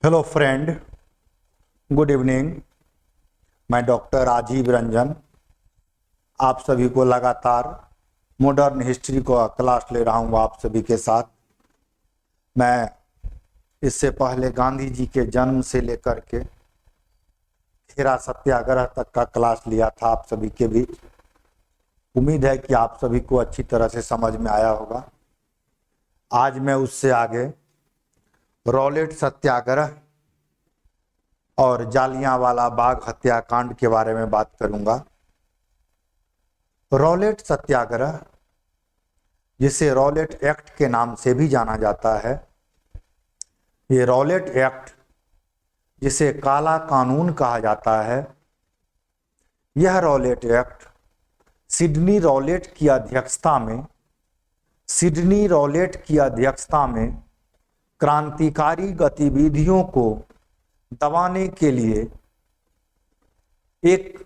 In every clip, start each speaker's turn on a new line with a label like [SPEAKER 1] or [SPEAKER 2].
[SPEAKER 1] Hello friend, good evening. मैं doctor Rajiv Ranjan आप सभी को लगातार मॉडर्न हिस्ट्री को क्लास ले रहा हूँ आप सभी के साथ। मैं इससे पहले गांधी जी के जन्म से लेकर के खेरा सत्याग्रह तक का क्लास लिया था आप सभी के बीच। उम्मीद है कि आप सभी को अच्छी तरह से समझ में आया होगा। आज मैं उससे आगे रॉलेट सत्याग्रह और जालियांवाला बाग हत्याकांड के बारे में बात करूंगा। रॉलेट सत्याग्रह, जिसे रॉलेट एक्ट के नाम से भी जाना जाता है, ये रॉलेट एक्ट, जिसे काला कानून कहा जाता है, यह रॉलेट एक्ट सिडनी रॉलेट की अध्यक्षता में क्रांतिकारी गतिविधियों को दबाने के लिए एक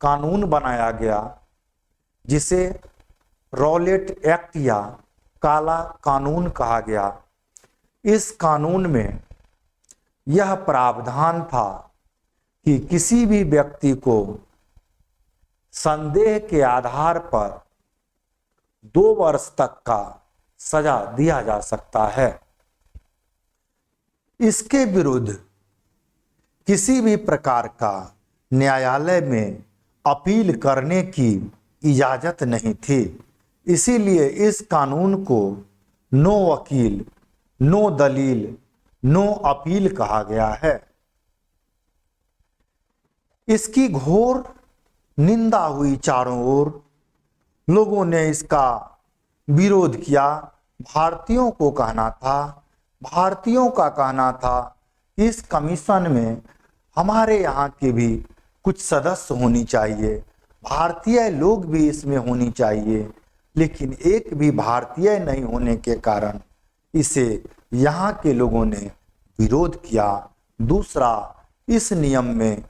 [SPEAKER 1] कानून बनाया गया, जिसे रॉलेट एक्ट या काला कानून कहा गया। इस कानून में यह प्रावधान था कि किसी भी व्यक्ति को संदेह के आधार पर 2 वर्ष तक का सजा दिया जा सकता है। इसके विरुद्ध किसी भी प्रकार का न्यायालय में अपील करने की इजाजत नहीं थी। इसीलिए इस कानून को नो वकील, नो दलील, नो अपील कहा गया है। इसकी घोर निंदा हुई चारों ओर। लोगों ने इसका विरोध किया। भारतीयों का कहना था कि इस कमीशन में हमारे यहाँ के भी कुछ सदस्य होनी चाहिए, भारतीय लोग भी इसमें होनी चाहिए, लेकिन एक भी भारतीय नहीं होने के कारण इसे यहाँ के लोगों ने विरोध किया। दूसरा, इस नियम में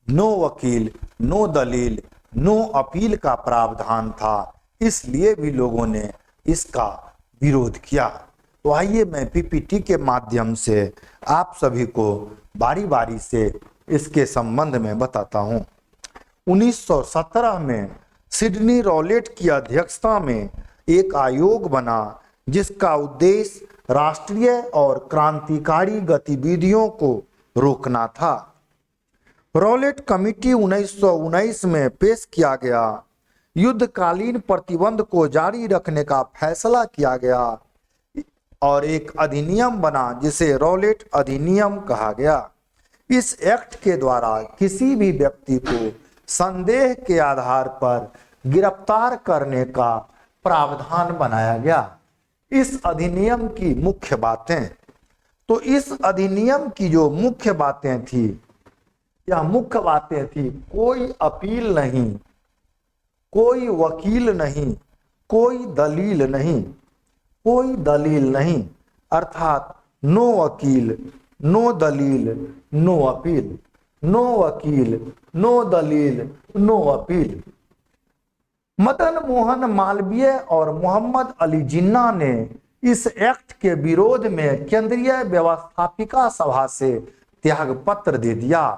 [SPEAKER 1] नो वकील, नो दलील, नो अपील का प्रावधान था, इसलिए भी लोगों ने इसका विरोध किया। तो आइए मैं पीपीटी के माध्यम से आप सभी को बारी बारी से इसके संबंध में बताता हूं। 1917 में सिडनी रॉलेट की अध्यक्षता में एक आयोग बना, जिसका उद्देश्य राष्ट्रीय और क्रांतिकारी गतिविधियों को रोकना था। रॉलेट कमिटी 1919 में पेश किया गया। युद्धकालीन प्रतिबंध को जारी रखने का फैसला किया गया और एक अधिनियम बना, जिसे रॉलेट अधिनियम कहा गया। इस एक्ट के द्वारा किसी भी व्यक्ति को संदेह के आधार पर गिरफ्तार करने का प्रावधान बनाया गया। इस अधिनियम की मुख्य बातें, तो इस अधिनियम की जो मुख्य बातें थी, यह मुख्य बातें थी: कोई अपील नहीं, कोई वकील नहीं, कोई दलील नहीं, अर्थात नो वकील, नो दलील, नो अपील, नो वकील, नो दलील, नो अपील। मदन मोहन मालवीय और मोहम्मद अली जिन्ना ने इस एक्ट के विरोध में केंद्रीय व्यवस्थापिका सभा से त्याग पत्र दे दिया,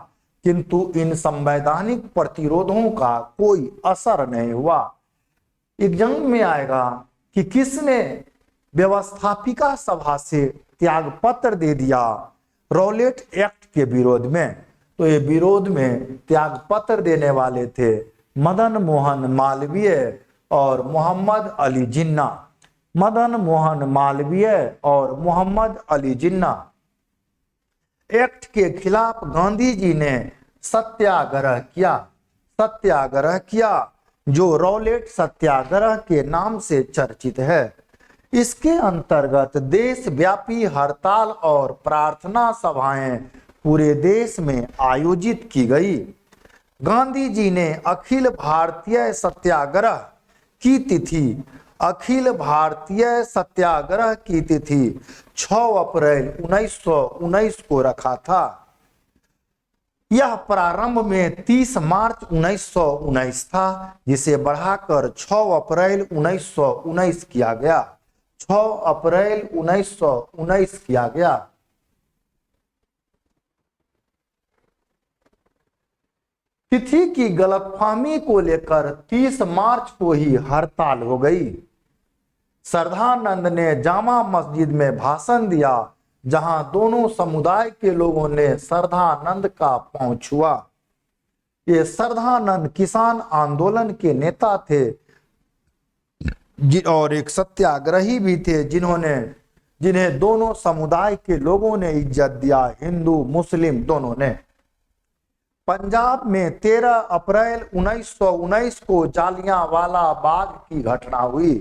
[SPEAKER 1] किंतु इन संवैधानिक प्रतिरोधों का कोई असर नहीं हुआ। एग्जाम में आएगा कि किसने व्यवस्थापिका सभा से त्याग पत्र दे दिया रॉलेट एक्ट के विरोध में। तो ये विरोध में त्याग पत्र देने वाले थे मदन मोहन मालवीय और मोहम्मद अली जिन्ना। मदन मोहन मालवीय और मोहम्मद अली जिन्ना। एक्ट के खिलाफ गांधी जी ने सत्याग्रह किया, जो रॉलेट सत्याग्रह के नाम से चर्चित है। इसके अंतर्गत देशव्यापी हड़ताल और प्रार्थना सभाएं पूरे देश में आयोजित की गई। गांधी जी ने अखिल भारतीय सत्याग्रह की तिथि 6 अप्रैल 1919 को रखा था। यह प्रारंभ में 30 मार्च 1919 था, जिसे बढ़ाकर 6 अप्रैल 1919 किया गया। 6 अप्रैल 1919 किया गया। तिथि की गलतफहमी को लेकर 30 मार्च को ही हड़ताल हो गई। श्रद्धानंद ने जामा मस्जिद में भाषण दिया, जहां दोनों समुदाय के लोगों ने श्रद्धानंद का पांव छुआ। ये श्रद्धानंद किसान आंदोलन के नेता थे और एक सत्याग्रही भी थे, जिन्हें दोनों समुदाय के लोगों ने इज्जत दिया, हिंदू मुस्लिम दोनों ने। पंजाब में 13 अप्रैल 1919 को जालियांवाला बाग की घटना हुई।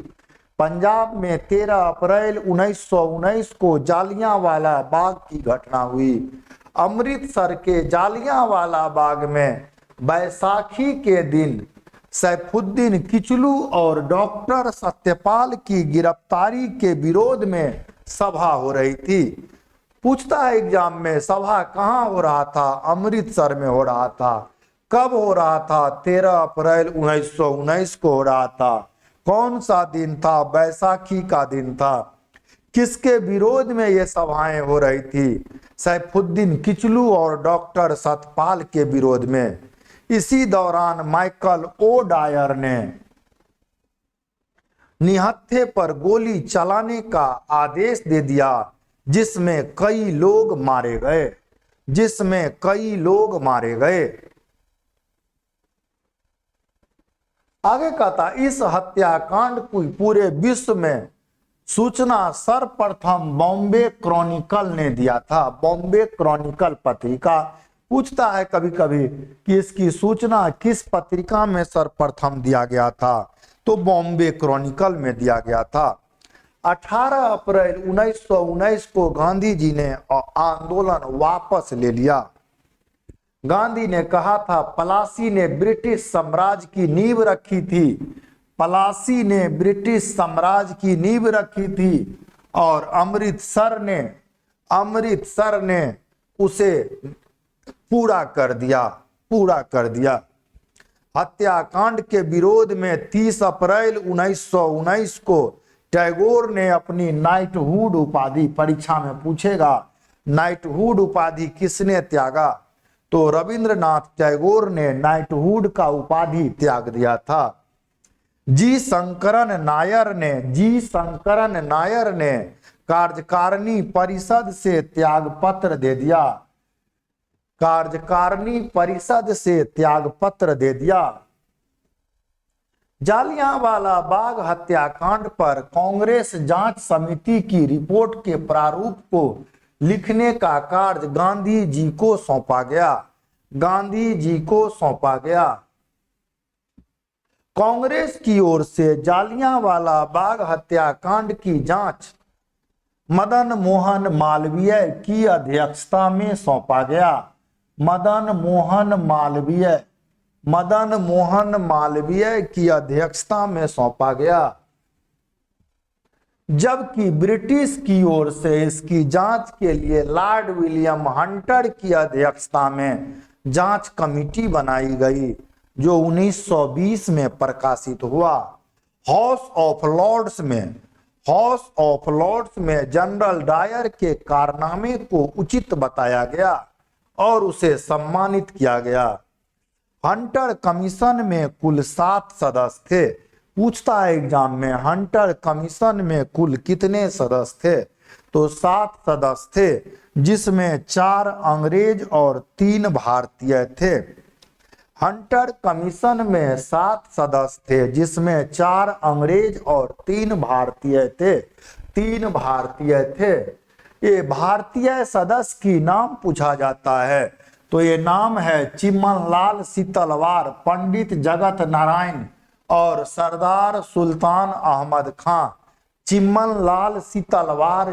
[SPEAKER 1] पंजाब में 13 अप्रैल 1919 को जालियांवाला बाग की घटना हुई। अमृतसर के जालियांवाला बाग में बैसाखी के दिन सैफुद्दीन किचलू और डॉक्टर सत्यपाल की गिरफ्तारी के विरोध में सभा हो रही थी। पूछता है एग्जाम में, सभा कहाँ हो रहा था? अमृतसर में हो रहा था। कब हो रहा था? 13 अप्रैल 1919 को हो रहा था। कौन सा दिन था? बैसाखी का दिन था। किसके विरोध में ये सभाएं हो रही थी? सैफुद्दीन किचलू और डॉक्टर सतपाल के विरोध में। इसी दौरान माइकल ओ डायर ने निहत्थे पर गोली चलाने का आदेश दे दिया, जिसमें कई लोग मारे गए। आगे कहता, इस हत्याकांड को पूरे विश्व में सूचना सर्वप्रथम बॉम्बे क्रॉनिकल ने दिया था। बॉम्बे क्रॉनिकल पत्रिका। पूछता है कभी कभी कि इसकी सूचना किस पत्रिका में सर्वप्रथम दिया गया था, तो बॉम्बे क्रॉनिकल में दिया गया था। 18 अप्रैल 1919 को गांधी जी ने आंदोलन वापस ले लिया। गांधी ने कहा था, पलासी ने ब्रिटिश साम्राज्य की नींव रखी थी। पलासी ने ब्रिटिश साम्राज्य की नींव रखी थी और अमृतसर ने उसे पूरा कर दिया। हत्याकांड के विरोध में 30 अप्रैल 1919 को टैगोर ने अपनी नाइटहुड उपाधि, परीक्षा में पूछेगा नाइटहुड उपाधि किसने त्यागा, तो रविंद्रनाथ टैगोर ने नाइटहुड का उपाधि त्याग दिया था। जी शंकरन नायर ने कार्यकारिणी परिषद से त्यागपत्र दे दिया। जालियांवाला बाग हत्याकांड पर कांग्रेस जांच समिति की रिपोर्ट के प्रारूप को लिखने का कार्य गांधी जी को सौंपा गया। कांग्रेस की ओर से जालियांवाला बाग हत्याकांड की जांच मदन मोहन मालवीय की अध्यक्षता में सौंपा गया। मदन मोहन मालवीय की अध्यक्षता में सौंपा गया, जबकि ब्रिटिश की ओर से इसकी जांच के लिए लॉर्ड विलियम हंटर की अध्यक्षता में जांच कमेटी बनाई गई, जो 1920 में प्रकाशित हुआ। हाउस ऑफ लॉर्ड्स में जनरल डायर के कारनामे को उचित बताया गया और उसे सम्मानित किया गया। हंटर कमीशन में कुल 7 सदस्य थे। पूछता है एग्जाम में, हंटर कमीशन में कुल कितने सदस्य थे, तो 7 सदस्य थे, जिसमें 4 अंग्रेज और 3 भारतीय थे। हंटर कमीशन में 7 सदस्य थे, जिसमें 4 अंग्रेज और 3 भारतीय थे। ये भारतीय सदस्य की नाम पूछा जाता है, तो ये नाम है चिम्मनलाल सीतलवार, पंडित जगत नारायण और सरदार सुल्तान अहमद खां। चिम्मनलाल सीतलवार,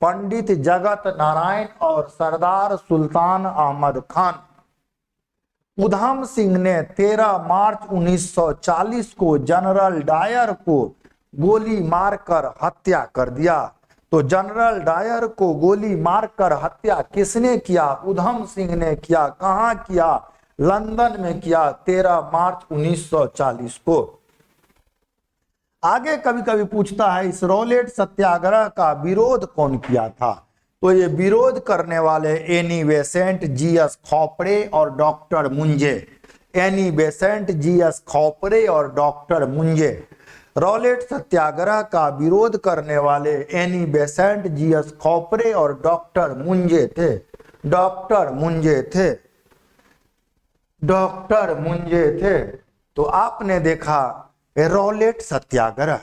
[SPEAKER 1] पंडित जगत नारायण और सरदार सुल्तान अहमद खान। उधम सिंह ने 13 मार्च 1940 को जनरल डायर को गोली मारकर हत्या कर दिया। तो जनरल डायर को गोली मारकर हत्या किसने किया? उधम सिंह ने किया। कहां किया? लंदन में किया, 13 मार्च 1940 को। आगे कभी कभी पूछता है, इस रॉलेट सत्याग्रह का विरोध कौन किया था, तो ये विरोध करने वाले एनी बेसेंट, जीएस खोपड़े और doctor Munje, Annie Besant, G S Khopde और डॉक्टर मुंजे, रॉलेट सत्याग्रह का विरोध करने वाले एनी बेसेंट, जीएस खोपड़े और डॉक्टर मुंजे थे। डॉक्टर मुंजे थे, डॉक्टर मुंजे थे। तो आपने देखा रॉलेट सत्याग्रह,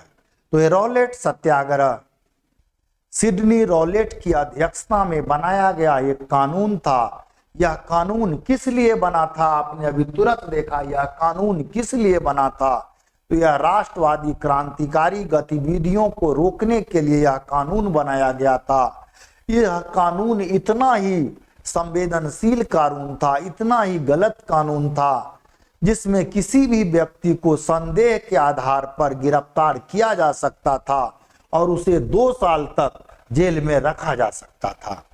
[SPEAKER 1] तो ये रॉलेट सत्याग्रह सिडनी रॉलेट की अध्यक्षता में बनाया गया एक कानून था। यह कानून किस लिए बना था? आपने अभी तुरंत देखा यह कानून किस लिए बना था। तो यह राष्ट्रवादी क्रांतिकारी गतिविधियों को रोकने के लिए यह कानून बनाया गया था। यह कानून इतना ही संवेदनशील कानून था, इतना ही गलत कानून था, जिसमें किसी भी व्यक्ति को संदेह के आधार पर गिरफ्तार किया जा सकता था और उसे 2 साल तक जेल में रखा जा सकता था।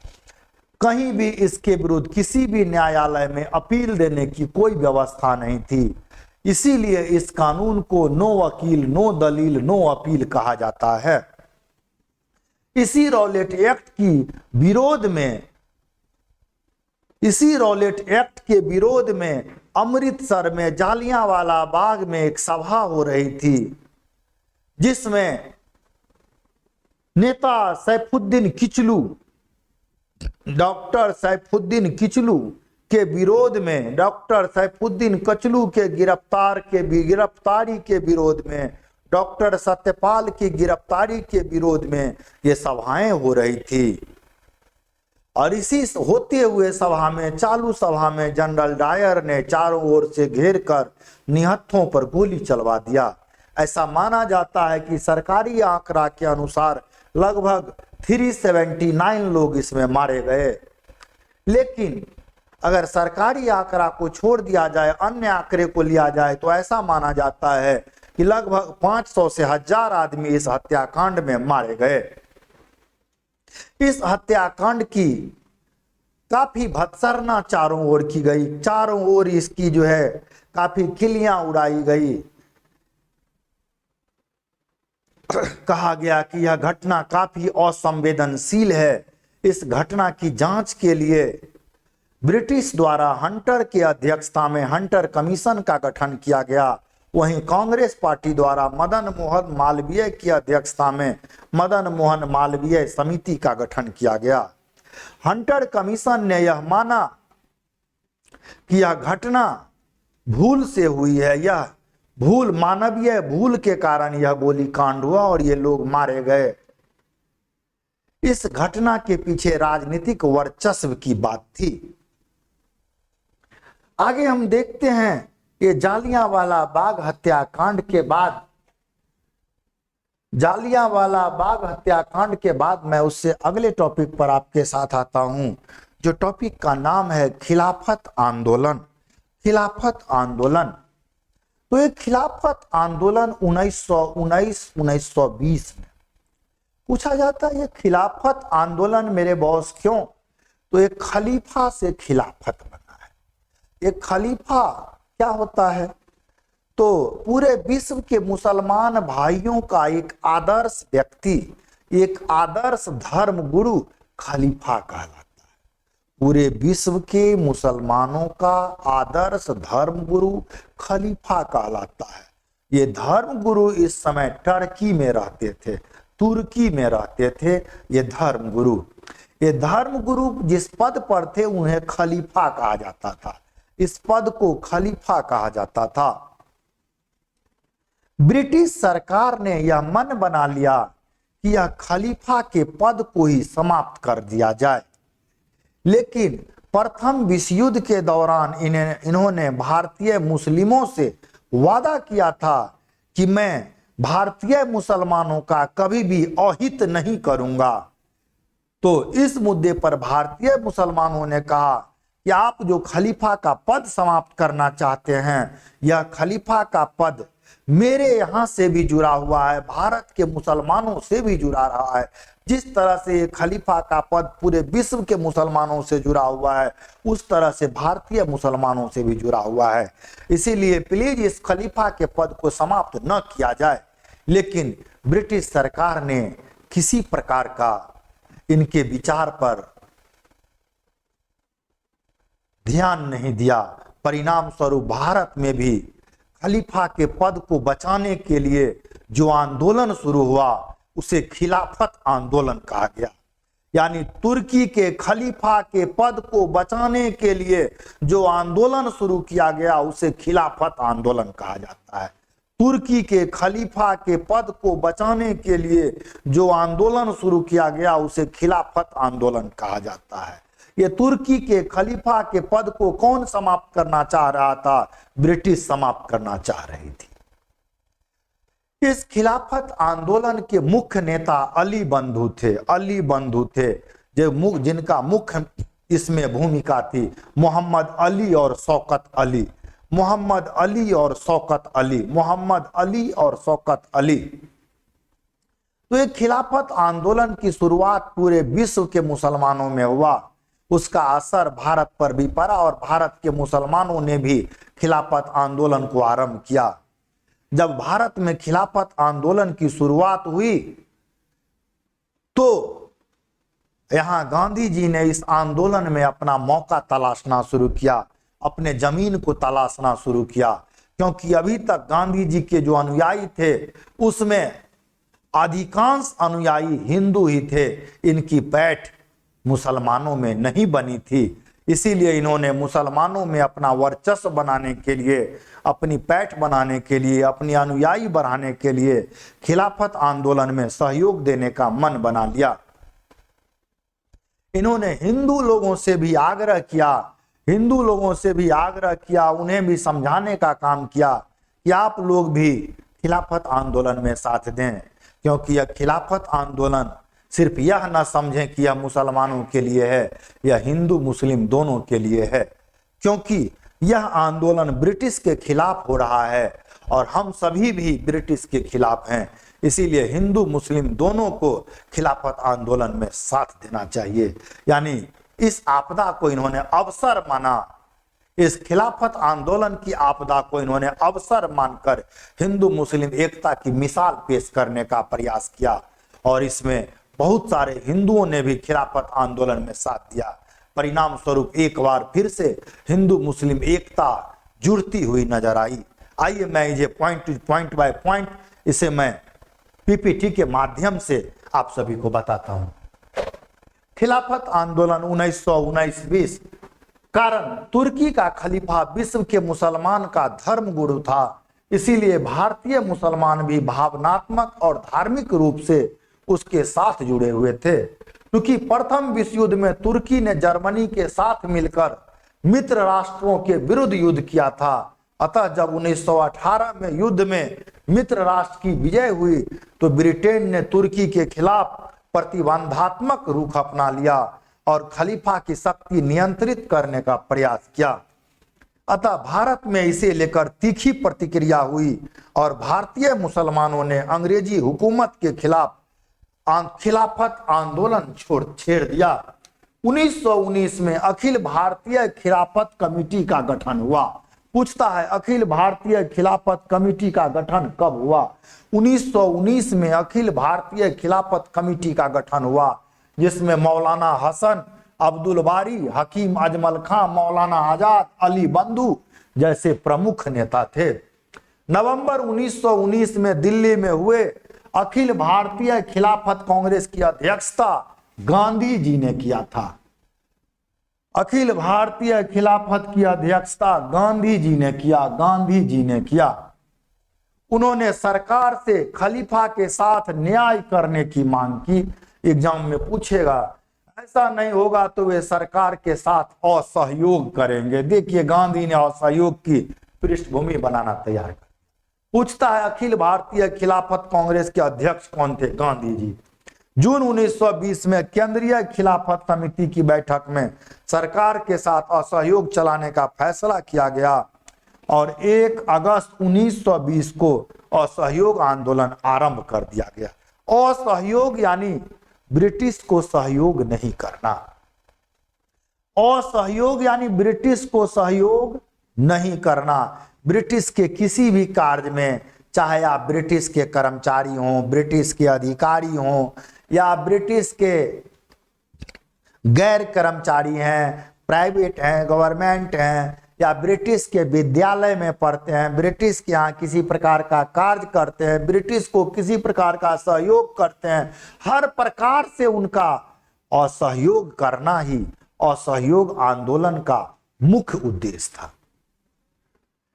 [SPEAKER 1] कहीं भी इसके विरुद्ध किसी भी न्यायालय में अपील देने की कोई व्यवस्था नहीं थी। इसीलिए इस कानून को नो वकील, नो दलील, नो अपील कहा जाता है। इसी रॉलेट एक्ट की विरोध में, इसी रॉलेट एक्ट के विरोध में अमृतसर में जालियांवाला बाग में एक सभा हो रही थी, जिसमें नेता सैफुद्दीन किचलू, डॉक्टर सैफुद्दीन किचलू के विरोध में, डॉक्टर सैफुद्दीन किचलू के गिरफ्तारी के विरोध में, डॉक्टर सत्यपाल की गिरफ्तारी के विरोध में ये सभाएं हो रही थी। और इसी होते हुए सभा में, चालू सभा में जनरल डायर ने चारों ओर से घेर कर निहत्थों पर गोली चलवा दिया। ऐसा माना जाता है कि सरकारी आंकड़ा के अनुसार लगभग 379 लोग इसमें मारे गए। लेकिन अगर सरकारी आंकड़ा को छोड़ दिया जाए, अन्य आंकड़े को लिया जाए, तो ऐसा माना जाता है कि लगभग 500 से 1000 आदमी इस हत्याकांड में मारे गए। इस हत्याकांड की काफी भत्सरना चारों ओर की गई, चारों ओर इसकी जो है काफी खिल्लियां उड़ाई गई। कहा गया कि यह घटना काफी असंवेदनशील है। इस घटना की जांच के लिए ब्रिटिश द्वारा हंटर की अध्यक्षता में हंटर कमीशन का गठन किया गया। वहीं कांग्रेस पार्टी द्वारा मदन मोहन मालवीय की अध्यक्षता में मदन मोहन मालवीय समिति का गठन किया गया। हंटर कमीशन ने यह माना कि यह घटना भूल से हुई है, यह भूल, मानवीय भूल के कारण यह गोलीकांड हुआ और ये लोग मारे गए। इस घटना के पीछे राजनीतिक वर्चस्व की बात थी। आगे हम देखते हैं ये जालियांवाला बाग हत्याकांड के बाद, जालियांवाला बाग हत्याकांड के बाद मैं उससे अगले टॉपिक पर आपके साथ आता हूं, जो टॉपिक का नाम है खिलाफत आंदोलन। खिलाफत आंदोलन। तो ये खिलाफत आंदोलन 1919-1920 में पूछा जाता है, ये खिलाफत आंदोलन मेरे बॉस क्यों? तो एक खलीफा से खिलाफत बना है। एक खलीफा क्या होता है? तो पूरे विश्व के मुसलमान भाइयों का एक आदर्श व्यक्ति, एक आदर्श धर्म गुरु खलीफा कहलाता है। पूरे विश्व के मुसलमानों का आदर्श धर्म गुरु खलीफा कहलाता है। ये धर्म गुरु इस समय टर्की में रहते थे, तुर्की में रहते थे। ये धर्म गुरु जिस पद पर थे उन्हें खलीफा कहा जाता था। इस पद को खलीफा कहा जाता था। ब्रिटिश सरकार ने यह मन बना लिया कि यह खलीफा के पद को ही समाप्त कर दिया जाए। लेकिन प्रथम विश्व युद्ध के दौरान इन्होंने भारतीय मुस्लिमों से वादा किया था कि मैं भारतीय मुसलमानों का कभी भी अहित नहीं करूंगा। तो इस मुद्दे पर भारतीय मुसलमानों ने कहा कि आप जो खलीफा का पद समाप्त करना चाहते हैं, यह खलीफा का पद मेरे यहाँ से भी जुड़ा हुआ है, भारत के मुसलमानों से भी जुड़ा रहा है। जिस तरह से खलीफा का पद पूरे विश्व के मुसलमानों से जुड़ा हुआ है, उस तरह से भारतीय मुसलमानों से भी जुड़ा हुआ है। इसीलिए प्लीज इस खलीफा के पद को समाप्त न किया जाए। लेकिन ब्रिटिश सरकार ने किसी प्रकार का इनके विचार पर ध्यान नहीं दिया। परिणाम स्वरूप भारत में भी खलीफा के पद को बचाने के लिए जो आंदोलन शुरू हुआ उसे खिलाफत आंदोलन कहा गया। यानी तुर्की के खलीफा के पद को बचाने के लिए जो आंदोलन शुरू किया गया उसे खिलाफत आंदोलन कहा जाता है। तुर्की के खलीफा के पद को बचाने के लिए जो आंदोलन शुरू किया गया उसे खिलाफत आंदोलन कहा जाता है। ये तुर्की के खलीफा के पद को कौन समाप्त करना चाह रहा था? ब्रिटिश समाप्त करना चाह रही थी। इस खिलाफत आंदोलन के मुख्य नेता अली बंधु थे। अली बंधु थे जो जिनका मुख्य इसमें भूमिका थी मोहम्मद अली और शौकत अली। मोहम्मद अली और शौकत अली, मोहम्मद अली और शौकत अली। तो ये खिलाफत आंदोलन की शुरुआत पूरे विश्व के मुसलमानों में हुआ। उसका असर भारत पर भी पड़ा और भारत के मुसलमानों ने भी खिलाफत आंदोलन को आरंभ किया। जब भारत में खिलाफत आंदोलन की शुरुआत हुई तो यहां गांधी जी ने इस आंदोलन में अपना मौका तलाशना शुरू किया, अपने जमीन को तलाशना शुरू किया, क्योंकि अभी तक गांधी जी के जो अनुयायी थे उसमें अधिकांश अनुयायी हिंदू ही थे। इनकी पैठ मुसलमानों में नहीं बनी थी। इसीलिए इन्होंने मुसलमानों में अपना वर्चस्व बनाने के लिए, अपनी पैठ बनाने के लिए, अपनी अनुयायी बढ़ाने के लिए खिलाफत आंदोलन में सहयोग देने का मन बना लिया। इन्होंने हिंदू लोगों से भी आग्रह किया, उन्हें भी समझाने का काम किया कि आप लोग भी खिलाफत आंदोलन में साथ दें, क्योंकि यह खिलाफत आंदोलन सिर्फ यह न समझें कि यह मुसलमानों के लिए है, यह हिंदू मुस्लिम दोनों के लिए है, क्योंकि यह आंदोलन ब्रिटिश के खिलाफ हो रहा है और हम सभी भी ब्रिटिश के खिलाफ हैं। इसीलिए हिंदू मुस्लिम दोनों को खिलाफत आंदोलन में साथ देना चाहिए। यानी इस आपदा को इन्होंने अवसर माना, इस खिलाफत आंदोलन की आपदा को इन्होंने अवसर मानकर हिंदू मुस्लिम एकता की मिसाल पेश करने का प्रयास किया और इसमें बहुत सारे हिंदुओं ने भी खिलाफत आंदोलन में साथ दिया। परिणाम स्वरूप एक बार फिर से हिंदू मुस्लिम एकता जुड़ती हुई नजर आई। आइए मैं इसे पॉइंट बाय पॉइंट इसे मैं पीपीटी के माध्यम से आप सभी को बताता हूं। खिलाफत आंदोलन 1919-20। कारण तुर्की का खलीफा विश्व के मुसलमान का धर्म गुरु था, इसीलिए भारतीय मुसलमान भी भावनात्मक और धार्मिक रूप से उसके साथ जुड़े हुए थे। क्योंकि प्रथम विश्व युद्ध में तुर्की ने जर्मनी के साथ मिलकर मित्र राष्ट्रों के विरुद्ध युद्ध किया था। अतः जब 1918 में युद्ध में मित्र राष्ट्र की विजय हुई तो ब्रिटेन ने तुर्की के खिलाफ प्रतिबंधात्मक रुख अपना लिया और खलीफा की शक्ति नियंत्रित करने का प्रयास किया। अतः भारत में इसे लेकर तीखी प्रतिक्रिया हुई और भारतीय मुसलमानों ने अंग्रेजी हुकूमत के खिलाफ खिलाफत आंदोलन छेड़ दिया। 1919 में अखिल भारतीय खिलाफत कमेटी का गठन हुआ। पूछता है अखिल भारतीय खिलाफत कमेटी का गठन कब हुआ? 1919 में अखिल भारतीय खिलाफत कमेटी का गठन हुआ, जिसमें मौलाना हसन, अब्दुल बारी, हकीम अजमल खां, मौलाना आजाद, अली बंधु जैसे प्रमुख नेता थे। नवंबर 1919 में दिल्ली में हुए अखिल भारतीय खिलाफत कांग्रेस की अध्यक्षता गांधी जी ने किया था। अखिल भारतीय खिलाफत की अध्यक्षता गांधी जी ने किया। उन्होंने सरकार से खलीफा के साथ न्याय करने की मांग की। एग्जाम में पूछेगा, ऐसा नहीं होगा तो वे सरकार के साथ असहयोग करेंगे। देखिए गांधी ने असहयोग की पृष्ठभूमि बनाना तैयार कर। पूछता है अखिल भारतीय खिलाफत कांग्रेस के अध्यक्ष कौन थे? गांधी जी। जून 1920 में केंद्रीय खिलाफत समिति की बैठक में सरकार के साथ असहयोग चलाने का फैसला किया गया और 1 अगस्त 1920 को असहयोग आंदोलन आरंभ कर दिया गया। असहयोग यानी ब्रिटिश को सहयोग नहीं करना। असहयोग यानी ब्रिटिश को सहयोग नहीं करना। ब्रिटिश के किसी भी कार्य में, चाहे आप ब्रिटिश के कर्मचारी हों, ब्रिटिश के अधिकारी हों या ब्रिटिश के गैर कर्मचारी हैं, प्राइवेट हैं, गवर्नमेंट हैं, या ब्रिटिश के विद्यालय में पढ़ते हैं, ब्रिटिश के यहाँ किसी प्रकार का कार्य करते हैं, ब्रिटिश को किसी प्रकार का सहयोग करते हैं, हर प्रकार से उनका असहयोग करना ही असहयोग आंदोलन का मुख्य उद्देश्य था।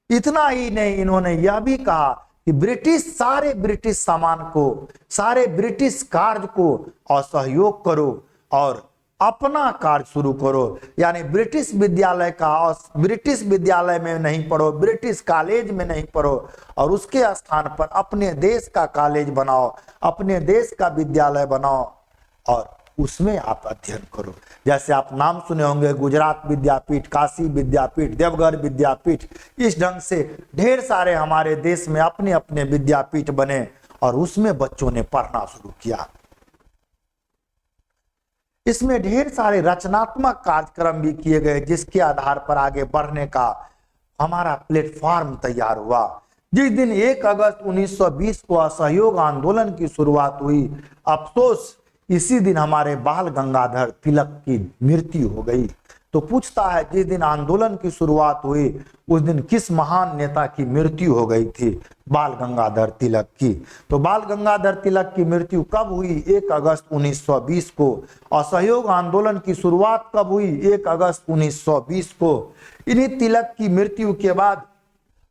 [SPEAKER 1] इतना ही नहीं, इन्होंने यह भी कहा कि सारे ब्रिटिश सामान को, सारे ब्रिटिश कार्य को असहयोग करो और अपना कार्य शुरू करो। यानी ब्रिटिश विद्यालय में नहीं पढ़ो, ब्रिटिश कॉलेज में नहीं पढ़ो, और उसके स्थान पर अपने देश का कॉलेज बनाओ, अपने देश का विद्यालय बनाओ और उसमें आप अध्ययन करो। जैसे आप नाम सुने होंगे, गुजरात विद्यापीठ, काशी विद्यापीठ, देवघर विद्यापीठ, इस ढंग से ढेर सारे हमारे देश में अपने अपने विद्यापीठ बने और उसमें बच्चों ने पढ़ना शुरू किया। इसमें ढेर सारे रचनात्मक कार्यक्रम भी किए गए, जिसके आधार पर आगे बढ़ने का हमारा प्लेटफॉर्म तैयार हुआ। जिस दिन 1 अगस्त 1920 को असहयोग आंदोलन की शुरुआत हुई, अफसोस इसी दिन हमारे बाल गंगाधर तिलक की मृत्यु हो गई। तो पूछता है, जिस दिन आंदोलन की शुरुआत हुई उस दिन किस महान नेता की मृत्यु हो गई थी? बाल गंगाधर तिलक की। तो बाल गंगाधर तिलक की मृत्यु कब हुई? 1 अगस्त 1920 को। असहयोग आंदोलन की शुरुआत कब हुई? 1 अगस्त 1920 को। इन्हीं तिलक की मृत्यु के बाद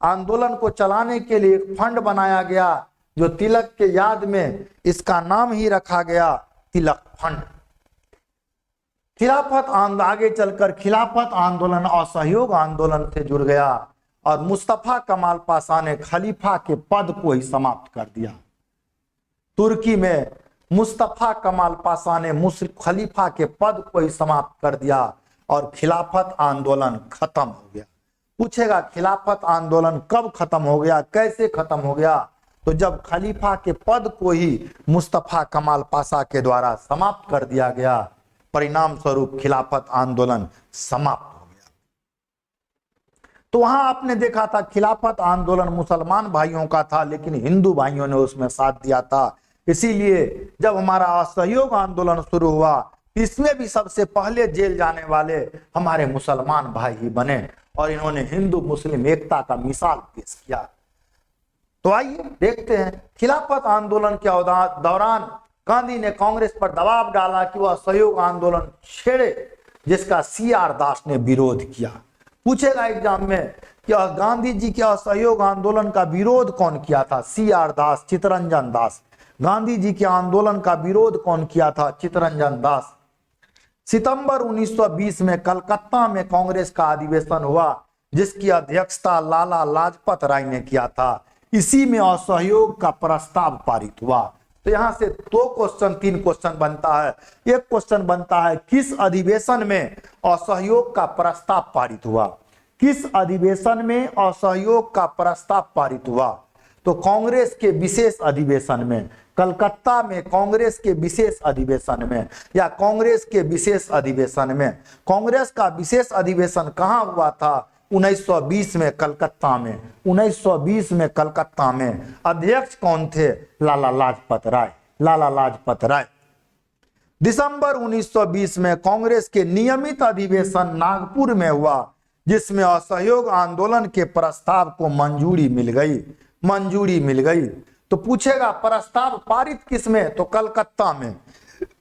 [SPEAKER 1] आंदोलन को चलाने के लिए एक फंड बनाया गया, जो तिलक के याद में इसका नाम ही रखा गया तिलक फंड। आगे चलकर खिलाफत आंदोलन असहयोग आंदोलन से जुड़ गया और मुस्तफा कमाल पाशा ने खलीफा के पद को ही समाप्त कर दिया। तुर्की में मुस्तफा कमाल पाशा ने खलीफा के पद को ही समाप्त कर दिया और खिलाफत आंदोलन खत्म हो गया। पूछेगा खिलाफत आंदोलन कब खत्म हो गया, कैसे खत्म हो गया? तो जब खलीफा के पद को ही मुस्तफा कमाल पाशा के द्वारा समाप्त कर दिया गया, परिणाम स्वरूप खिलाफत आंदोलन समाप्त हो गया। तो वहां आपने देखा था खिलाफत आंदोलन मुसलमान भाइयों का था, लेकिन हिंदू भाइयों ने उसमें साथ दिया था। इसीलिए जब हमारा असहयोग आंदोलन शुरू हुआ, इसमें भी सबसे पहले जेल जाने वाले हमारे मुसलमान भाई ही बने और इन्होंने हिंदू मुस्लिम एकता का मिसाल पेश किया। तो आइए देखते हैं, खिलाफत आंदोलन के दौरान गांधी ने कांग्रेस पर दबाव डाला कि वह सहयोग आंदोलन छेड़े, जिसका CR दास ने विरोध किया। पूछेगा एग्जाम में कि गांधी जी के असहयोग आंदोलन का विरोध कौन किया था? CR दास, चित्तरंजन दास। गांधी जी के आंदोलन का विरोध कौन किया था? चित्तरंजन दास। सितंबर 1920 में कलकत्ता में कांग्रेस का अधिवेशन हुआ, जिसकी अध्यक्षता लाला लाजपत राय ने किया था। इसी में असहयोग का प्रस्ताव पारित हुआ। तो यहां से 3 क्वेश्चन बनता है। एक क्वेश्चन बनता है, किस अधिवेशन में असहयोग का प्रस्ताव पारित हुआ? किस अधिवेशन में असहयोग का प्रस्ताव पारित हुआ? तो कांग्रेस के विशेष अधिवेशन में, कलकत्ता में कांग्रेस के विशेष अधिवेशन में, या कांग्रेस के विशेष अधिवेशन में। कांग्रेस का विशेष अधिवेशन कहां हुआ था? 1920 में कलकत्ता में। 1920 में कलकत्ता में। अध्यक्ष कौन थे? लाला लाजपत राय। लाला लाजपत राय। दिसंबर 1920 में कांग्रेस के नियमित अधिवेशन नागपुर में हुआ, जिसमें असहयोग आंदोलन के प्रस्ताव को मंजूरी मिल गई। मंजूरी मिल गई। तो पूछेगा प्रस्ताव पारित किसमें? तो कलकत्ता में।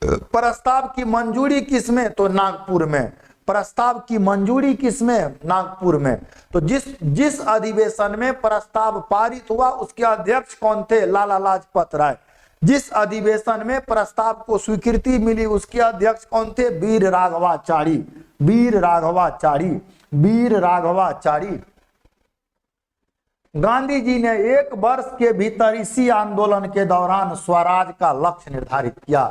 [SPEAKER 1] प्रस्ताव की मंजूरी किसमें? तो नागपुर में। प्रस्ताव की मंजूरी किसमें? नागपुर में। तो जिस अधिवेशन में प्रस्ताव पारित हुआ उसके अध्यक्ष कौन थे? लाला लाजपत राय। जिस अधिवेशन में प्रस्ताव को स्वीकृति मिली उसके अध्यक्ष कौन थे? वीर राघवाचारी। वीर राघवाचारी। वीर राघवाचारी। गांधी जी ने 1 वर्ष के भीतर इसी आंदोलन के दौरान स्वराज का लक्ष्य निर्धारित किया।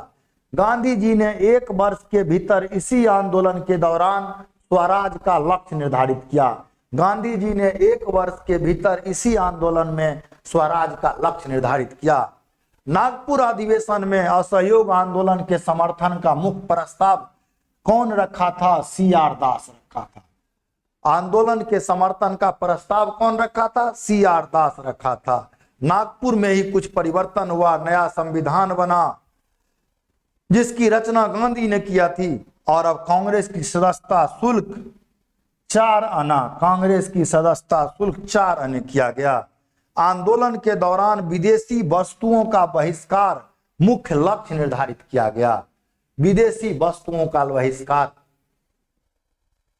[SPEAKER 1] गांधी जी ने 1 वर्ष के भीतर इसी आंदोलन के दौरान स्वराज का लक्ष्य निर्धारित किया। गांधी जी ने 1 वर्ष के भीतर इसी आंदोलन में स्वराज का लक्ष्य निर्धारित किया। नागपुर अधिवेशन में असहयोग आंदोलन के समर्थन का मुख्य प्रस्ताव कौन रखा था? CR दास रखा था। आंदोलन के समर्थन का प्रस्ताव कौन रखा था? CR दास रखा था। नागपुर में ही कुछ परिवर्तन हुआ, नया संविधान बना, जिसकी रचना गांधी ने किया थी और अब कांग्रेस की सदस्यता शुल्क 4 आना, कांग्रेस की सदस्यता शुल्क 4 आना किया गया। आंदोलन के दौरान विदेशी वस्तुओं का बहिष्कार मुख्य लक्ष्य निर्धारित किया गया। विदेशी वस्तुओं का बहिष्कार।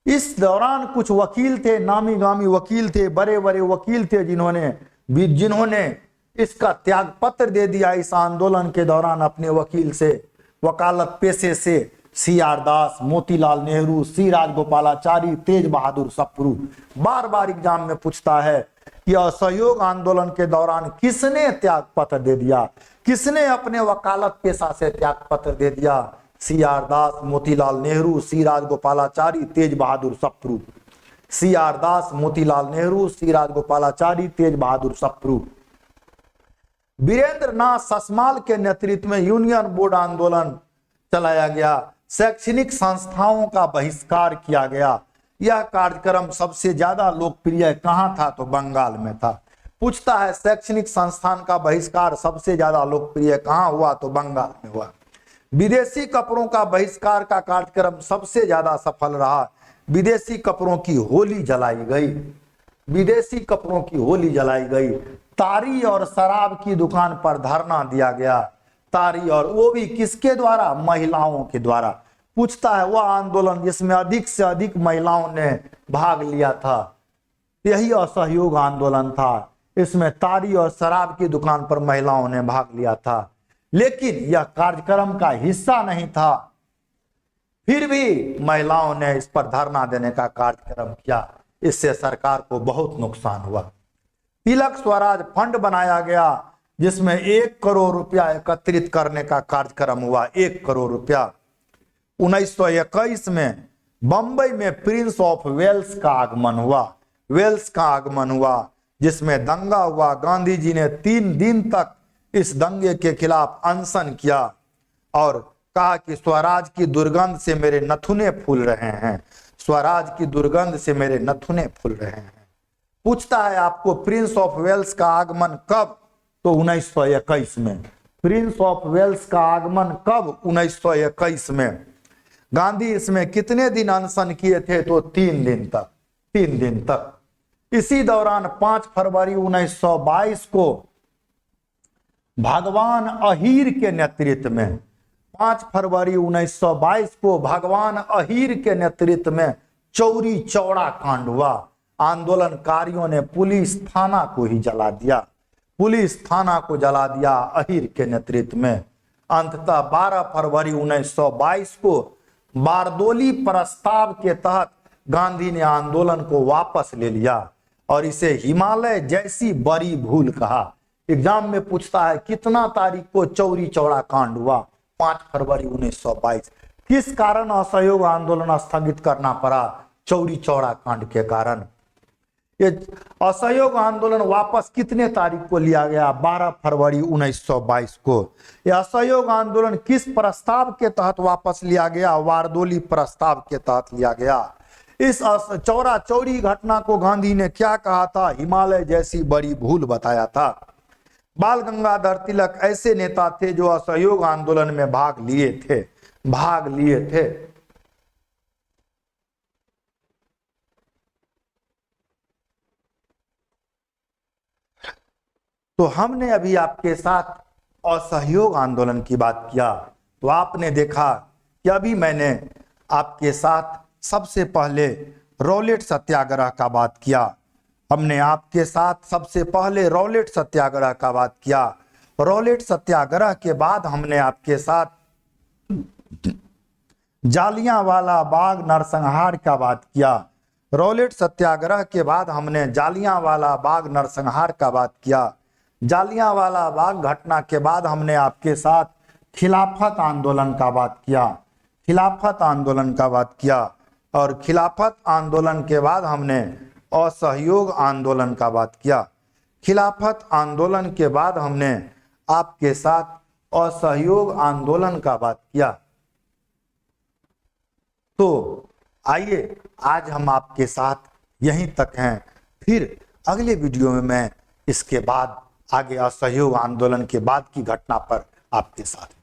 [SPEAKER 1] इस दौरान कुछ वकील थे, नामी गामी वकील थे, बड़े बड़े वकील थे, जिन्होंने इसका त्याग पत्र दे दिया। इस आंदोलन के दौरान अपने वकील से, वकालत पेशे से CR दास, मोतीलाल नेहरू, C राजगोपालाचारी, तेज बहादुर सप्रू। बार बार एग्जाम में पूछता है कि असहयोग आंदोलन के दौरान किसने त्याग पत्र दे दिया, किसने अपने वकालत पेशा से त्याग पत्र दे दिया। CR दास, मोतीलाल नेहरू, C राजगोपालाचारी, तेज बहादुर सप्रू। CR दास, मोतीलाल नेहरू, C राजगोपालाचारी, तेज बहादुर सप्रू। वीरेंद्र नाथ ससमाल के नेतृत्व में यूनियन बोर्ड आंदोलन चलाया गया। शैक्षणिक संस्थाओं का बहिष्कार किया गया। यह कार्यक्रम सबसे ज्यादा लोकप्रिय कहां था? तो बंगाल में था। पूछता है शैक्षणिक संस्थान का बहिष्कार सबसे ज्यादा लोकप्रिय कहां हुआ? तो बंगाल में हुआ। विदेशी कपड़ों का बहिष्कार का कार्यक्रम सबसे ज्यादा सफल रहा। विदेशी कपड़ों की होली जलाई गई। विदेशी कपड़ों की होली जलाई गई। तारी और शराब की दुकान पर धरना दिया गया। तारी, और वो भी किसके द्वारा? महिलाओं के द्वारा। पूछता है वह आंदोलन जिसमें अधिक से अधिक महिलाओं ने भाग लिया था, यही असहयोग आंदोलन था। इसमें तारी और शराब की दुकान पर महिलाओं ने भाग लिया था, लेकिन यह कार्यक्रम का हिस्सा नहीं था। फिर भी महिलाओं ने इस पर धरना देने का कार्यक्रम किया। इससे सरकार को बहुत नुकसान हुआ। तिलक स्वराज फंड बनाया गया, जिसमें 1 करोड़ रुपया एकत्रित करने का कार्यक्रम हुआ। 1 करोड़ रुपया। 1921 में बंबई में प्रिंस ऑफ वेल्स का आगमन हुआ। वेल्स का आगमन हुआ, जिसमें दंगा हुआ। गांधी जी ने 3 दिन तक इस दंगे के खिलाफ अनशन किया और कहा कि स्वराज की दुर्गंध से मेरे नथुने फूल रहे हैं। स्वराज की दुर्गंध से मेरे नथुने फूल रहे हैं। पूछता है आपको प्रिंस ऑफ वेल्स का आगमन कब? तो 1921 में। प्रिंस ऑफ वेल्स का आगमन कब? 1921 में। गांधी इसमें कितने दिन अनशन किए थे? तो 3 दिन तक। 3 दिन तक। इसी दौरान 5 फरवरी 1922 को भगवान अहीर के नेतृत्व में 5 फरवरी 1922 को भगवान अहीर के नेतृत्व में चौरी चौड़ा कांड हुआ। आंदोलनकारियों ने पुलिस थाना को ही जला दिया। पुलिस थाना को जला दिया अहीर के नेतृत्व में। अंततः 12 फरवरी 1922 को बारदोली प्रस्ताव के तहत गांधी ने आंदोलन को वापस ले लिया और इसे हिमालय जैसी बड़ी भूल कहा। एग्जाम में पूछता है कितना तारीख को चौरी चौड़ा कांड हुआ? 5 फरवरी 1922। किस कारण असहयोग आंदोलन स्थगित करना पड़ा? चौरी चौड़ा कांड के कारण। ये असहयोग आंदोलन वापस कितने तारीख को लिया गया? 12 फरवरी 1922 को। यह असहयोग आंदोलन किस प्रस्ताव के तहत वापस लिया गया? बारदोली प्रस्ताव के तहत लिया गया। इस चौरा चौरी घटना को गांधी ने क्या कहा था? हिमालय जैसी बड़ी भूल बताया था। बाल गंगाधर तिलक ऐसे नेता थे जो असहयोग आंदोलन में भाग लिए थे। तो हमने अभी आपके साथ असहयोग आंदोलन की बात किया, तो आपने देखा कि अभी मैंने आपके साथ सबसे पहले रॉलेट सत्याग्रह का बात किया। हमने आपके साथ सबसे पहले रॉलेट सत्याग्रह का बात किया। रॉलेट सत्याग्रह के बाद हमने आपके साथ जालियांवाला बाग नरसंहार का बात किया। रॉलेट सत्याग्रह के बाद हमने जालियांवाला बाग नरसंहार का बात किया। जालियांवाला बाग घटना के बाद हमने आपके साथ खिलाफत आंदोलन का बात किया। खिलाफत आंदोलन का बात किया और खिलाफत आंदोलन के बाद हमने असहयोग आंदोलन का बात किया। खिलाफत आंदोलन के बाद हमने आपके साथ असहयोग आंदोलन का बात किया। तो आइए आज हम आपके साथ यहीं तक हैं। फिर अगले वीडियो में मैं इसके बाद आगे असहयोग आंदोलन के बाद की घटना पर आपके साथ